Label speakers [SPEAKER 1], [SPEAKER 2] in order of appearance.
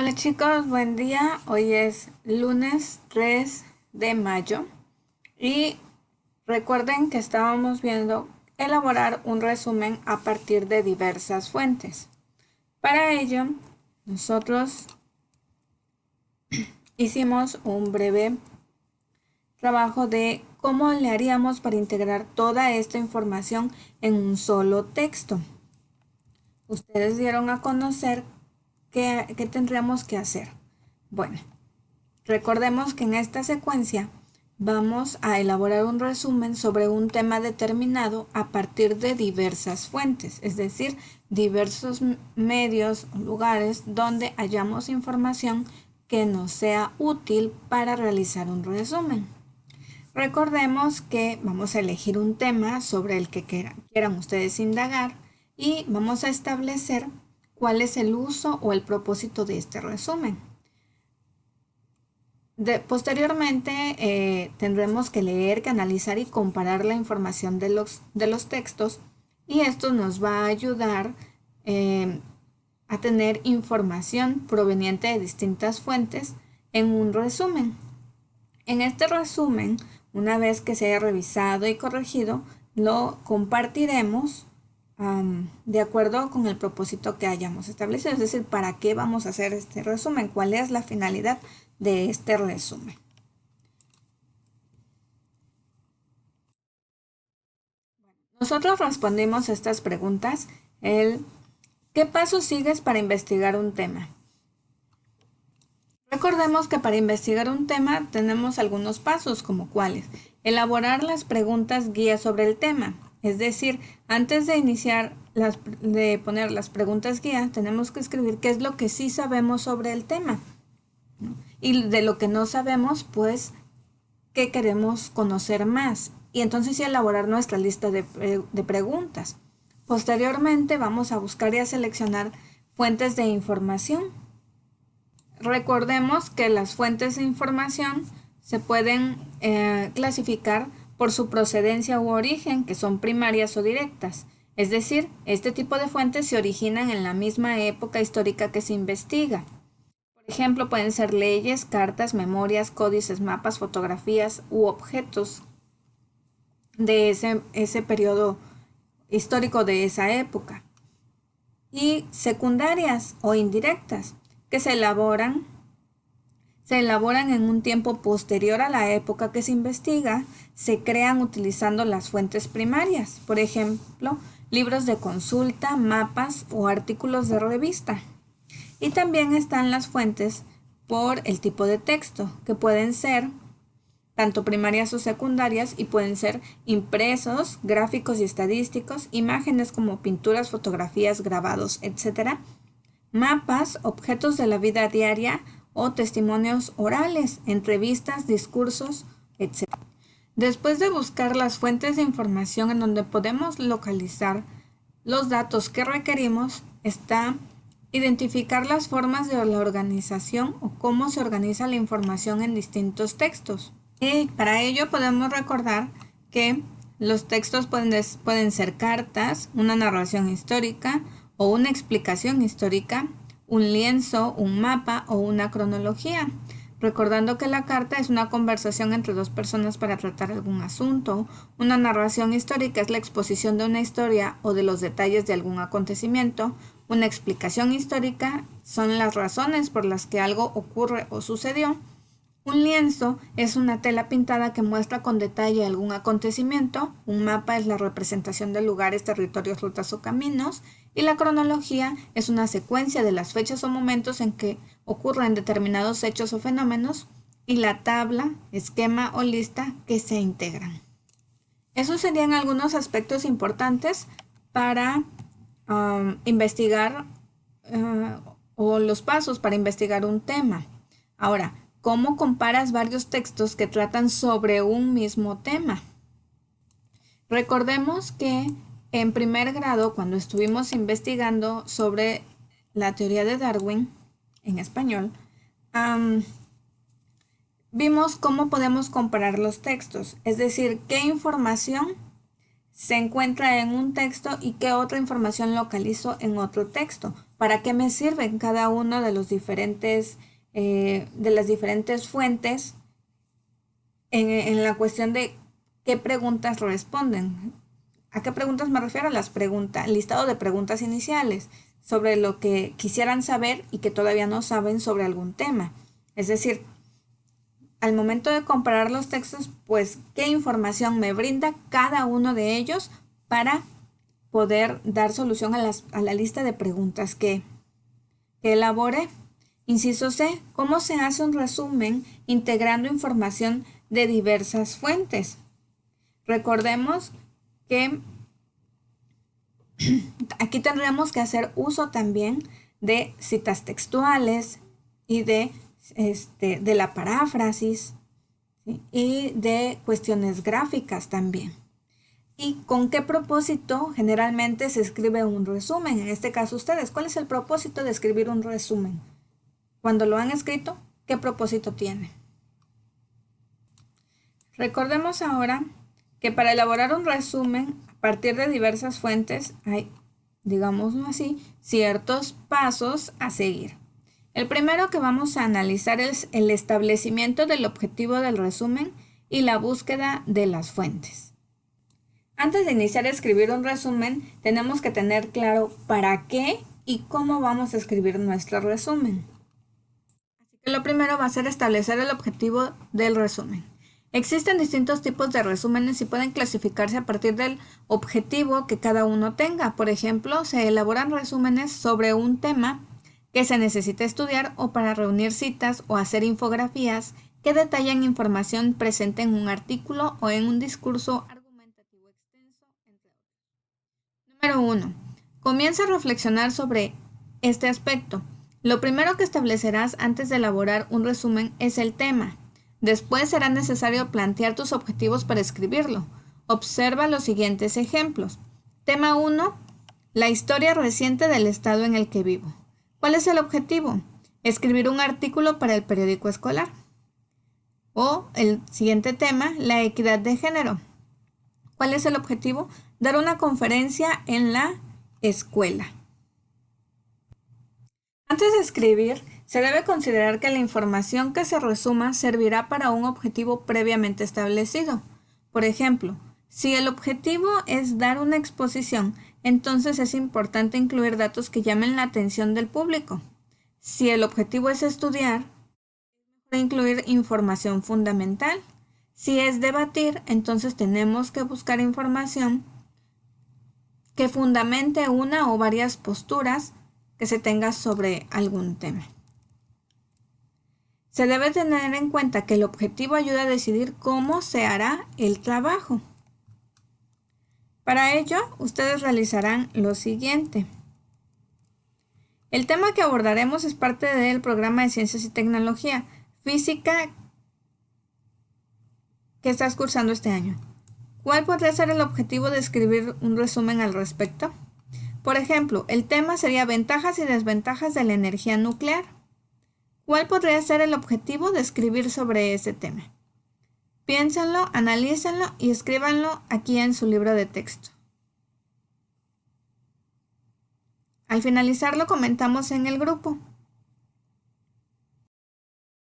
[SPEAKER 1] Hola chicos, buen día. Hoy es lunes 3 de mayo y recuerden que estábamos viendo elaborar un resumen a partir de diversas fuentes. Para ello, nosotros hicimos un breve trabajo de cómo le haríamos para integrar toda esta información en un solo texto. Ustedes dieron a conocer qué tendríamos que hacer. Bueno, recordemos que en esta secuencia vamos a elaborar un resumen sobre un tema determinado a partir de diversas fuentes, es decir, diversos medios o lugares donde hallamos información que nos sea útil para realizar un resumen. Recordemos que vamos a elegir un tema sobre el que quieran ustedes indagar y vamos a establecer cuál es el uso o el propósito de este resumen. Posteriormente tendremos que leer, que analizar y comparar la información de los textos y esto nos va a ayudar a tener información proveniente de distintas fuentes en un resumen. En este resumen, una vez que se haya revisado y corregido, lo compartiremos de acuerdo con el propósito que hayamos establecido, es decir, para qué vamos a hacer este resumen, cuál es la finalidad de este resumen. Nosotros respondimos estas preguntas. ¿Qué pasos sigues para investigar un tema? Recordemos que para investigar un tema tenemos algunos pasos, como cuáles. Elaborar las preguntas guía sobre el tema. Es decir, antes de de poner las preguntas guía, tenemos que escribir qué es lo que sí sabemos sobre el tema, ¿no? Y de lo que no sabemos, pues, qué queremos conocer más. Y entonces sí elaborar nuestra lista de preguntas. Posteriormente vamos a buscar y a seleccionar fuentes de información. Recordemos que las fuentes de información se pueden clasificar por su procedencia u origen, que son primarias o directas. Es decir, este tipo de fuentes se originan en la misma época histórica que se investiga. Por ejemplo, pueden ser leyes, cartas, memorias, códices, mapas, fotografías u objetos de ese periodo histórico de esa época. Y secundarias o indirectas, que se elaboran en un tiempo posterior a la época que se investiga, se crean utilizando las fuentes primarias, por ejemplo, libros de consulta, mapas o artículos de revista. Y también están las fuentes por el tipo de texto, que pueden ser tanto primarias o secundarias y pueden ser impresos, gráficos y estadísticos, imágenes como pinturas, fotografías, grabados, etc. Mapas, objetos de la vida diaria o testimonios orales, entrevistas, discursos, etc. Después de buscar las fuentes de información en donde podemos localizar los datos que requerimos, está identificar las formas de la organización o cómo se organiza la información en distintos textos. Y para ello podemos recordar que los textos pueden ser cartas, una narración histórica o una explicación histórica, un lienzo, un mapa o una cronología. Recordando que la carta es una conversación entre dos personas para tratar algún asunto, una narración histórica es la exposición de una historia o de los detalles de algún acontecimiento, una explicación histórica son las razones por las que algo ocurre o sucedió. Un lienzo es una tela pintada que muestra con detalle algún acontecimiento, un mapa es la representación de lugares, territorios, rutas o caminos, y la cronología es una secuencia de las fechas o momentos en que ocurren determinados hechos o fenómenos, y la tabla, esquema o lista que se integran. Esos serían algunos aspectos importantes para investigar o los pasos para investigar un tema. Ahora, ¿cómo comparas varios textos que tratan sobre un mismo tema? Recordemos que en primer grado, cuando estuvimos investigando sobre la teoría de Darwin en español, vimos cómo podemos comparar los textos, es decir, qué información se encuentra en un texto y qué otra información localizo en otro texto. ¿Para qué me sirven cada uno de las diferentes fuentes en la cuestión de qué preguntas responden? ¿A qué preguntas me refiero? Listado de preguntas iniciales sobre lo que quisieran saber y que todavía no saben sobre algún tema. Es decir, al momento de comparar los textos, pues, ¿qué información me brinda cada uno de ellos para poder dar solución a la lista de preguntas que elabore? Inciso C, ¿cómo se hace un resumen integrando información de diversas fuentes? Recordemos que aquí tendríamos que hacer uso también de citas textuales y de la paráfrasis, ¿sí? Y de cuestiones gráficas también. ¿Y con qué propósito generalmente se escribe un resumen? En este caso ustedes, ¿cuál es el propósito de escribir un resumen? Cuando lo han escrito, ¿qué propósito tiene? Recordemos ahora que para elaborar un resumen a partir de diversas fuentes hay, digámoslo así, ciertos pasos a seguir. El primero que vamos a analizar es el establecimiento del objetivo del resumen y la búsqueda de las fuentes. Antes de iniciar a escribir un resumen, tenemos que tener claro para qué y cómo vamos a escribir nuestro resumen. Así que lo primero va a ser establecer el objetivo del resumen. Existen distintos tipos de resúmenes y pueden clasificarse a partir del objetivo que cada uno tenga. Por ejemplo, se elaboran resúmenes sobre un tema que se necesita estudiar o para reunir citas o hacer infografías que detallan información presente en un artículo o en un discurso argumentativo extenso, entre otros. Número 1. Comienza a reflexionar sobre este aspecto. Lo primero que establecerás antes de elaborar un resumen es el tema. Después será necesario plantear tus objetivos para escribirlo. Observa los siguientes ejemplos. Tema 1. La historia reciente del estado en el que vivo. ¿Cuál es el objetivo? Escribir un artículo para el periódico escolar. O el siguiente tema, la equidad de género. ¿Cuál es el objetivo? Dar una conferencia en la escuela. Antes de escribir, se debe considerar que la información que se resuma servirá para un objetivo previamente establecido. Por ejemplo, si el objetivo es dar una exposición, entonces es importante incluir datos que llamen la atención del público. Si el objetivo es estudiar, es mejor incluir información fundamental. Si es debatir, entonces tenemos que buscar información que fundamente una o varias posturas que se tenga sobre algún tema. Se debe tener en cuenta que el objetivo ayuda a decidir cómo se hará el trabajo. Para ello, ustedes realizarán lo siguiente. El tema que abordaremos es parte del programa de Ciencias y Tecnología, Física, que estás cursando este año. ¿Cuál podría ser el objetivo de escribir un resumen al respecto? Por ejemplo, el tema sería ventajas y desventajas de la energía nuclear. ¿Cuál podría ser el objetivo de escribir sobre ese tema? Piénsenlo, analícenlo y escríbanlo aquí en su libro de texto. Al finalizar lo comentamos en el grupo.